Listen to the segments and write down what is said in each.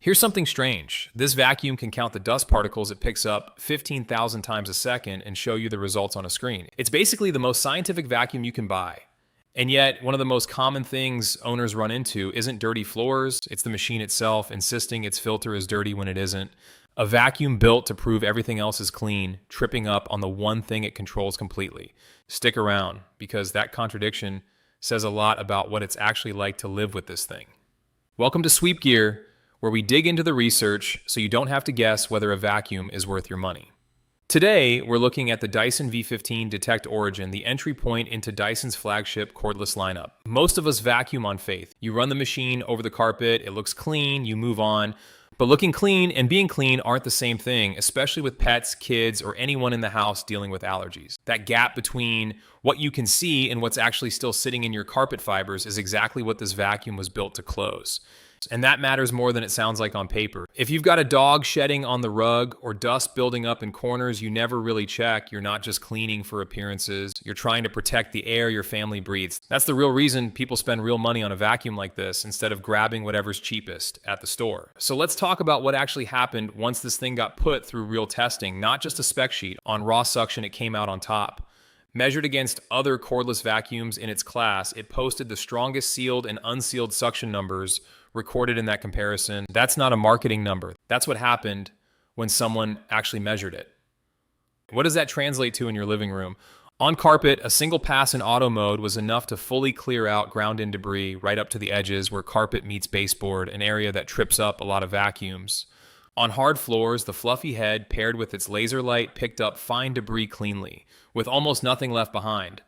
Here's something strange. This vacuum can count the dust particles it picks up 15,000 times a second and show you the results on a screen. It's basically the most scientific vacuum you can buy. And yet, one of the most common things owners run into isn't dirty floors, it's the machine itself insisting its filter is dirty when it isn't. A vacuum built to prove everything else is clean, tripping up on the one thing it controls completely. Stick around, because that contradiction says a lot about what it's actually like to live with this thing. Welcome to Sweep Gear, where we dig into the research so you don't have to guess whether a vacuum is worth your money. Today, we're looking at the Dyson V15 Detect Origin, the entry point into Dyson's flagship cordless lineup. Most of us vacuum on faith. You run the machine over the carpet, it looks clean, you move on. But looking clean and being clean aren't the same thing, especially with pets, kids, or anyone in the house dealing with allergies. That gap between what you can see and what's actually still sitting in your carpet fibers is exactly what this vacuum was built to close. And that matters more than it sounds like on paper. If you've got a dog shedding on the rug or dust building up in corners you never really check, you're not just cleaning for appearances, you're trying to protect the air your family breathes. That's the real reason people spend real money on a vacuum like this instead of grabbing whatever's cheapest at the store. So let's talk about what actually happened once this thing got put through real testing, not just a spec sheet. On raw suction, it came out on top. Measured against other cordless vacuums in its class, it posted the strongest sealed and unsealed suction numbers recorded in that comparison. That's not a marketing number. That's what happened when someone actually measured it. What does that translate to in your living room? On carpet, a single pass in auto mode was enough to fully clear out ground-in debris right up to the edges where carpet meets baseboard, an area that trips up a lot of vacuums. On hard floors, the fluffy head paired with its laser light picked up fine debris cleanly, with almost nothing left behind.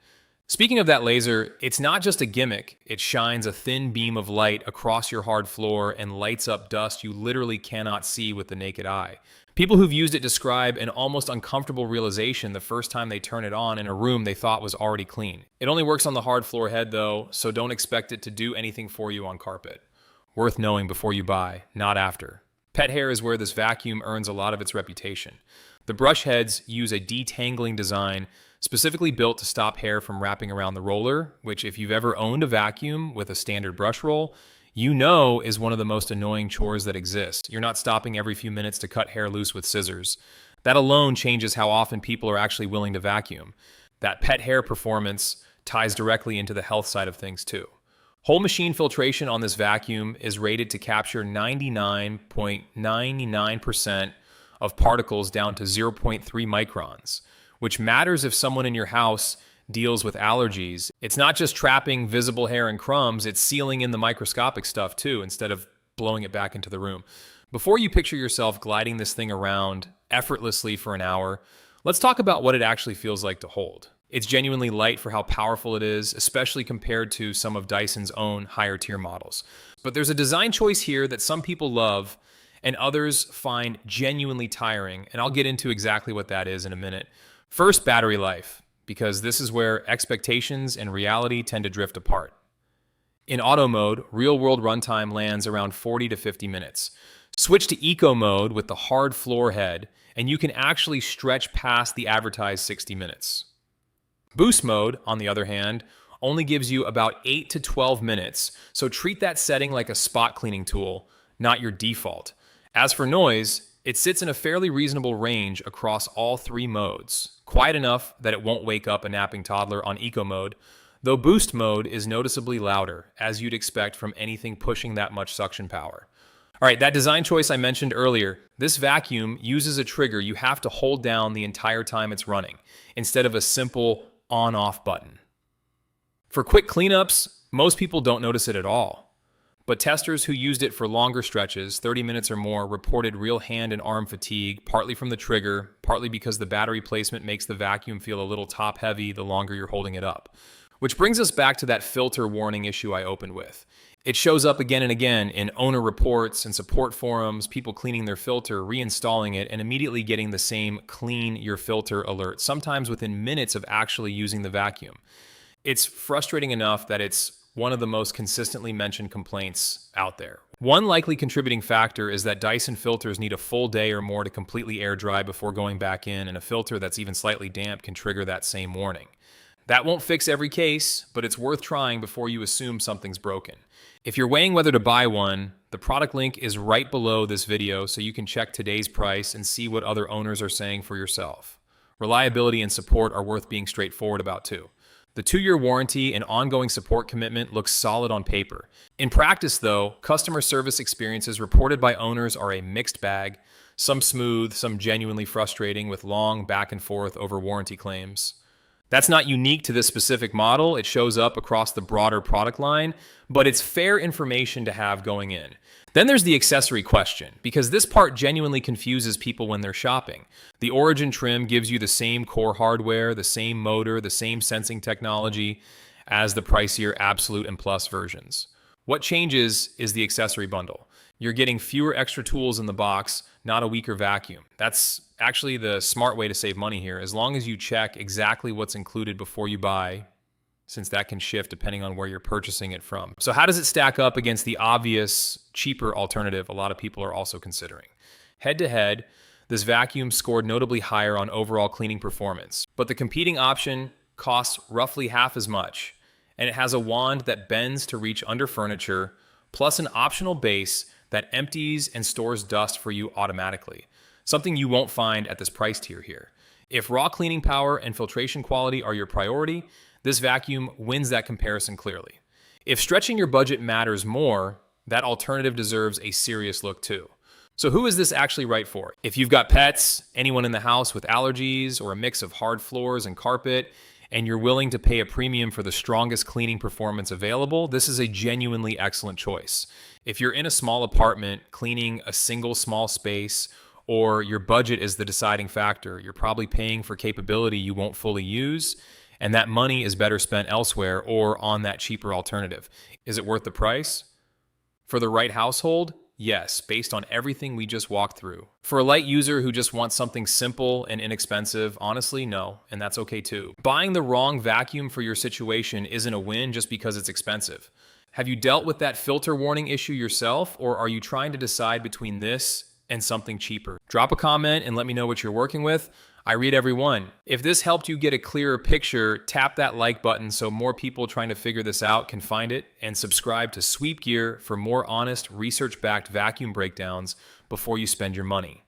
Speaking of that laser, it's not just a gimmick. It shines a thin beam of light across your hard floor and lights up dust you literally cannot see with the naked eye. People who've used it describe an almost uncomfortable realization the first time they turn it on in a room they thought was already clean. It only works on the hard floor head though, so don't expect it to do anything for you on carpet. Worth knowing before you buy, not after. Pet hair is where this vacuum earns a lot of its reputation. The brush heads use a detangling design specifically built to stop hair from wrapping around the roller, which if you've ever owned a vacuum with a standard brush roll, you know is one of the most annoying chores that exist. You're not stopping every few minutes to cut hair loose with scissors. That alone changes how often people are actually willing to vacuum. That pet hair performance ties directly into the health side of things too. Whole machine filtration on this vacuum is rated to capture 99.99% of particles down to 0.3 microns, which matters if someone in your house deals with allergies. It's not just trapping visible hair and crumbs, it's sealing in the microscopic stuff too, instead of blowing it back into the room. Before you picture yourself gliding this thing around effortlessly for an hour, let's talk about what it actually feels like to hold. It's genuinely light for how powerful it is, especially compared to some of Dyson's own higher tier models. But there's a design choice here that some people love and others find genuinely tiring, and I'll get into exactly what that is in a minute. First, battery life, because this is where expectations and reality tend to drift apart. In auto mode, real-world runtime lands around 40 to 50 minutes. Switch to eco mode with the hard floor head, and you can actually stretch past the advertised 60 minutes. Boost mode, on the other hand, only gives you about 8 to 12 minutes, so treat that setting like a spot cleaning tool, not your default. As for noise, it sits in a fairly reasonable range across all three modes, quiet enough that it won't wake up a napping toddler on eco mode, though boost mode is noticeably louder, as you'd expect from anything pushing that much suction power. All right, that design choice I mentioned earlier, this vacuum uses a trigger you have to hold down the entire time it's running, instead of a simple on-off button. For quick cleanups, most people don't notice it at all. But testers who used it for longer stretches, 30 minutes or more, reported real hand and arm fatigue, partly from the trigger, partly because the battery placement makes the vacuum feel a little top-heavy the longer you're holding it up. Which brings us back to that filter warning issue I opened with. It shows up again and again in owner reports and support forums, people cleaning their filter, reinstalling it, and immediately getting the same clean your filter alert, sometimes within minutes of actually using the vacuum. It's frustrating enough that it's one of the most consistently mentioned complaints out there. One likely contributing factor is that Dyson filters need a full day or more to completely air dry before going back in, and a filter that's even slightly damp can trigger that same warning. That won't fix every case, but it's worth trying before you assume something's broken. If you're weighing whether to buy one, the product link is right below this video so you can check today's price and see what other owners are saying for yourself. Reliability and support are worth being straightforward about too. The 2-year warranty and ongoing support commitment looks solid on paper. In practice though, customer service experiences reported by owners are a mixed bag, some smooth, some genuinely frustrating with long back and forth over warranty claims. That's not unique to this specific model. It shows up across the broader product line, but it's fair information to have going in. Then there's the accessory question, because this part genuinely confuses people when they're shopping. The Origin trim gives you the same core hardware, the same motor, the same sensing technology as the pricier Absolute and Plus versions. What changes is the accessory bundle. You're getting fewer extra tools in the box, not a weaker vacuum. That's actually the smart way to save money here, as long as you check exactly what's included before you buy, since that can shift depending on where you're purchasing it from. So how does it stack up against the obvious, cheaper alternative a lot of people are also considering? Head to head, this vacuum scored notably higher on overall cleaning performance, but the competing option costs roughly half as much, and it has a wand that bends to reach under furniture, plus an optional base that empties and stores dust for you automatically, something you won't find at this price tier here. If raw cleaning power and filtration quality are your priority, this vacuum wins that comparison clearly. If stretching your budget matters more, that alternative deserves a serious look too. So who is this actually right for? If you've got pets, anyone in the house with allergies, or a mix of hard floors and carpet, and you're willing to pay a premium for the strongest cleaning performance available, this is a genuinely excellent choice. If you're in a small apartment, cleaning a single small space, or your budget is the deciding factor, you're probably paying for capability you won't fully use, and that money is better spent elsewhere or on that cheaper alternative. Is it worth the price? For the right household? Yes, based on everything we just walked through. For a light user who just wants something simple and inexpensive, honestly, no, and that's okay too. Buying the wrong vacuum for your situation isn't a win just because it's expensive. Have you dealt with that filter warning issue yourself, or are you trying to decide between this and something cheaper? Drop a comment and let me know what you're working with. I read every one. If this helped you get a clearer picture, tap that like button so more people trying to figure this out can find it, and subscribe to Sweep Gear for more honest, research-backed vacuum breakdowns before you spend your money.